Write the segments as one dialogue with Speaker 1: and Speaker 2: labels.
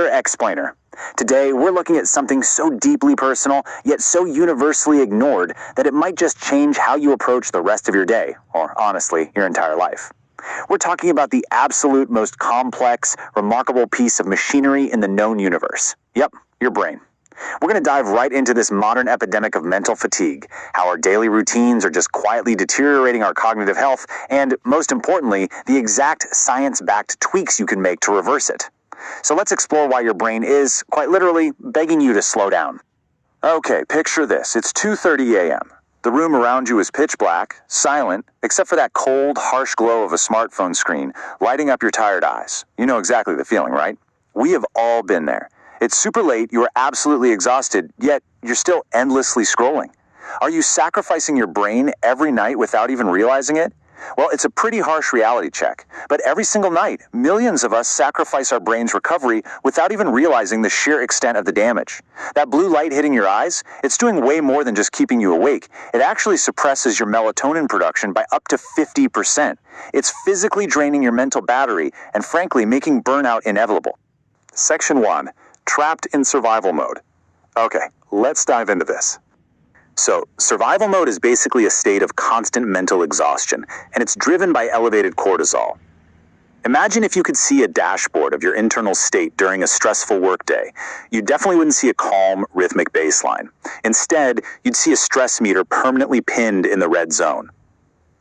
Speaker 1: Explainer. Today, we're looking at something so deeply personal, yet so universally ignored, that it might just change how you approach the rest of your day, or honestly, your entire life. We're talking about the absolute most complex, remarkable piece of machinery in the known universe. Yep, your brain. We're going to dive right into this modern epidemic of mental fatigue, how our daily routines are just quietly deteriorating our cognitive health, and, most importantly, the exact science-backed tweaks you can make to reverse it. So let's explore why your brain is, quite literally, begging you to slow down. Okay, picture this. It's 2:30 a.m. The room around you is pitch black, silent, except for that cold, harsh glow of a smartphone screen lighting up your tired eyes. You know exactly the feeling, right? We have all been there. It's super late, you are absolutely exhausted, yet you're still endlessly scrolling. Are you sacrificing your brain every night without even realizing it? Well, it's a pretty harsh reality check, but every single night, millions of us sacrifice our brain's recovery without even realizing the sheer extent of the damage. That blue light hitting your eyes, it's doing way more than just keeping you awake. It actually suppresses your melatonin production by up to 50%. It's physically draining your mental battery and frankly making burnout inevitable. Section 1. Trapped in survival mode. Okay, let's dive into this. So, survival mode is basically a state of constant mental exhaustion, and it's driven by elevated cortisol. Imagine if you could see a dashboard of your internal state during a stressful workday. You definitely wouldn't see a calm, rhythmic baseline. Instead, you'd see a stress meter permanently pinned in the red zone.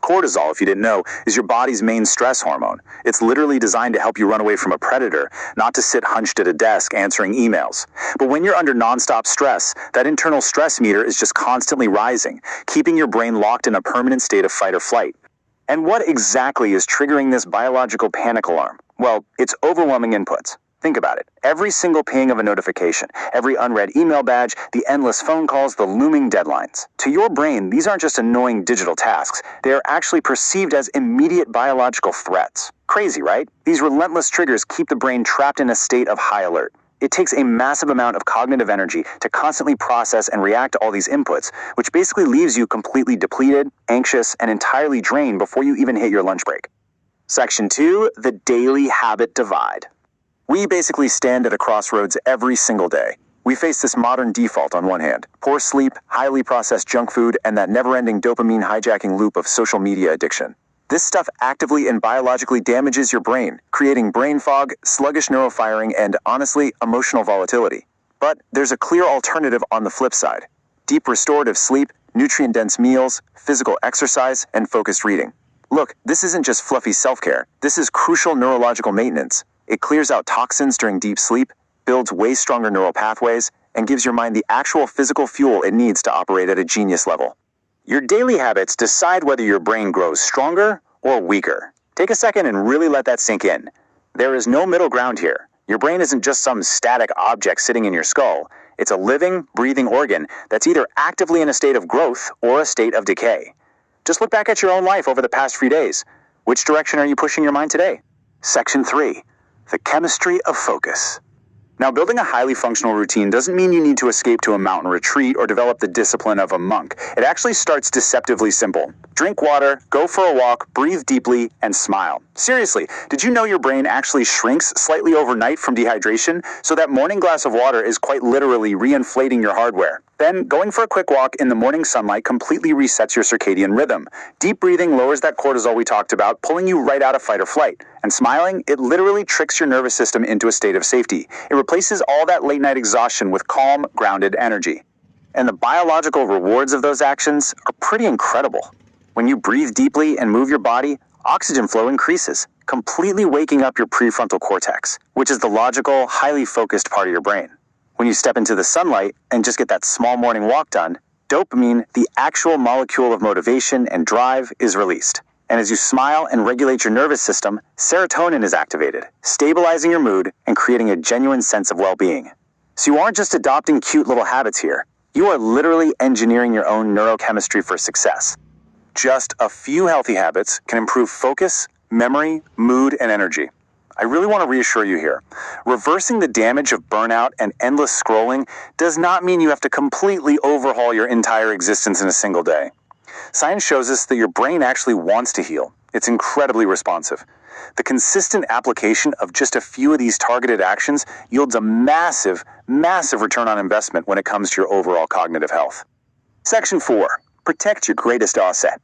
Speaker 1: Cortisol, if you didn't know, is your body's main stress hormone. It's literally designed to help you run away from a predator, not to sit hunched at a desk answering emails. But when you're under nonstop stress, that internal stress meter is just constantly rising, keeping your brain locked in a permanent state of fight or flight. And what exactly is triggering this biological panic alarm? Well, it's overwhelming inputs. Think about it. Every single ping of a notification, every unread email badge, the endless phone calls, the looming deadlines. To your brain, these aren't just annoying digital tasks. They are actually perceived as immediate biological threats. Crazy, right? These relentless triggers keep the brain trapped in a state of high alert. It takes a massive amount of cognitive energy to constantly process and react to all these inputs, which basically leaves you completely depleted, anxious, and entirely drained before you even hit your lunch break. Section 2, the daily habit divide. We basically stand at a crossroads every single day. We face this modern default on one hand, poor sleep, highly processed junk food, and that never-ending dopamine hijacking loop of social media addiction. This stuff actively and biologically damages your brain, creating brain fog, sluggish neurofiring, and, honestly, emotional volatility. But there's a clear alternative on the flip side. Deep restorative sleep, nutrient-dense meals, physical exercise, and focused reading. Look, this isn't just fluffy self-care. This is crucial neurological maintenance. It clears out toxins during deep sleep, builds way stronger neural pathways, and gives your mind the actual physical fuel it needs to operate at a genius level. Your daily habits decide whether your brain grows stronger or weaker. Take a second and really let that sink in. There is no middle ground here. Your brain isn't just some static object sitting in your skull. It's a living, breathing organ that's either actively in a state of growth or a state of decay. Just look back at your own life over the past few days. Which direction are you pushing your mind today? Section 3. The chemistry of focus. Now, building a highly functional routine doesn't mean you need to escape to a mountain retreat or develop the discipline of a monk. It actually starts deceptively simple. Drink water, go for a walk, breathe deeply, and smile. Seriously, did you know your brain actually shrinks slightly overnight from dehydration? So that morning glass of water is quite literally reinflating your hardware. Then, going for a quick walk in the morning sunlight completely resets your circadian rhythm. Deep breathing lowers that cortisol we talked about, pulling you right out of fight or flight. And smiling, it literally tricks your nervous system into a state of safety. It replaces all that late-night exhaustion with calm, grounded energy. And the biological rewards of those actions are pretty incredible. When you breathe deeply and move your body, oxygen flow increases, completely waking up your prefrontal cortex, which is the logical, highly focused part of your brain. When you step into the sunlight and just get that small morning walk done, dopamine, the actual molecule of motivation and drive, is released. And as you smile and regulate your nervous system, serotonin is activated, stabilizing your mood and creating a genuine sense of well-being. So you aren't just adopting cute little habits here. You are literally engineering your own neurochemistry for success. Just a few healthy habits can improve focus, memory, mood, and energy. I really want to reassure you here. Reversing the damage of burnout and endless scrolling does not mean you have to completely overhaul your entire existence in a single day. Science shows us that your brain actually wants to heal. It's incredibly responsive. The consistent application of just a few of these targeted actions yields a massive, massive return on investment when it comes to your overall cognitive health. Section 4. Protect your greatest asset.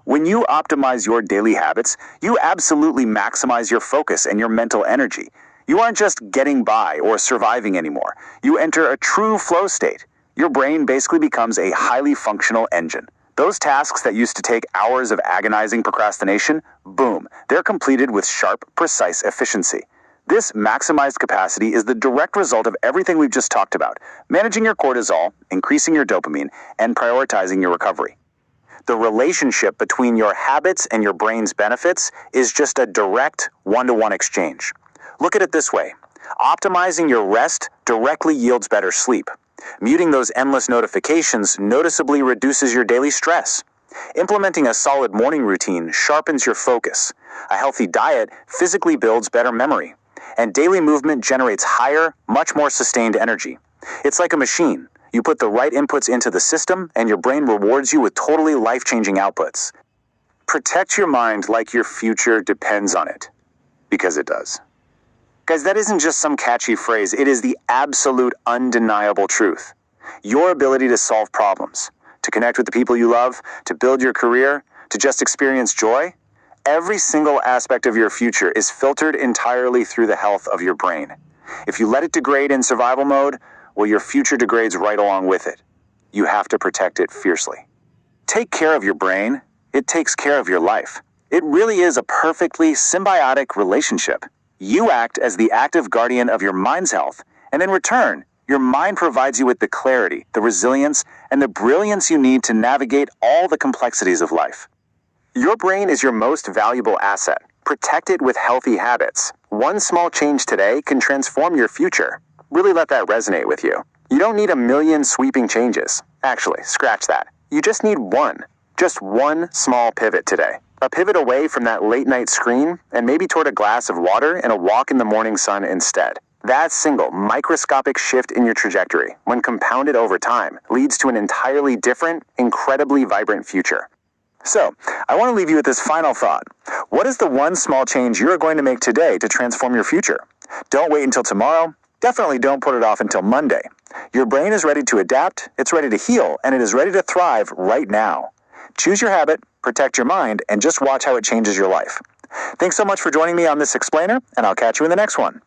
Speaker 1: When you optimize your daily habits, you absolutely maximize your focus and your mental energy. You aren't just getting by or surviving anymore. You enter a true flow state. Your brain basically becomes a highly functional engine. Those tasks that used to take hours of agonizing procrastination, boom, they're completed with sharp, precise efficiency. This maximized capacity is the direct result of everything we've just talked about: managing your cortisol, increasing your dopamine, and prioritizing your recovery. The relationship between your habits and your brain's benefits is just a direct one-to-one exchange. Look at it this way: optimizing your rest directly yields better sleep. Muting those endless notifications noticeably reduces your daily stress. Implementing a solid morning routine sharpens your focus. A healthy diet physically builds better memory. And daily movement generates higher, much more sustained energy. It's like a machine. You put the right inputs into the system, and your brain rewards you with totally life-changing outputs. Protect your mind like your future depends on it. Because it does. Guys, that isn't just some catchy phrase. It is the absolute, undeniable truth. Your ability to solve problems, to connect with the people you love, to build your career, to just experience joy, every single aspect of your future is filtered entirely through the health of your brain. If you let it degrade in survival mode, well, your future degrades right along with it. You have to protect it fiercely. Take care of your brain. It takes care of your life. It really is a perfectly symbiotic relationship. You act as the active guardian of your mind's health, and in return, your mind provides you with the clarity, the resilience, and the brilliance you need to navigate all the complexities of life. Your brain is your most valuable asset. Protect it with healthy habits. One small change today can transform your future. Really let that resonate with you. You don't need a million sweeping changes. Actually, scratch that. You just need one. Just one small pivot today. A pivot away from that late-night screen and maybe toward a glass of water and a walk in the morning sun instead. That single, microscopic shift in your trajectory, when compounded over time, leads to an entirely different, incredibly vibrant future. So, I want to leave you with this final thought. What is the one small change you're going to make today to transform your future? Don't wait until tomorrow. Definitely don't put it off until Monday. Your brain is ready to adapt, it's ready to heal, and it is ready to thrive right now. Choose your habit, protect your mind, and just watch how it changes your life. Thanks so much for joining me on this explainer, and I'll catch you in the next one.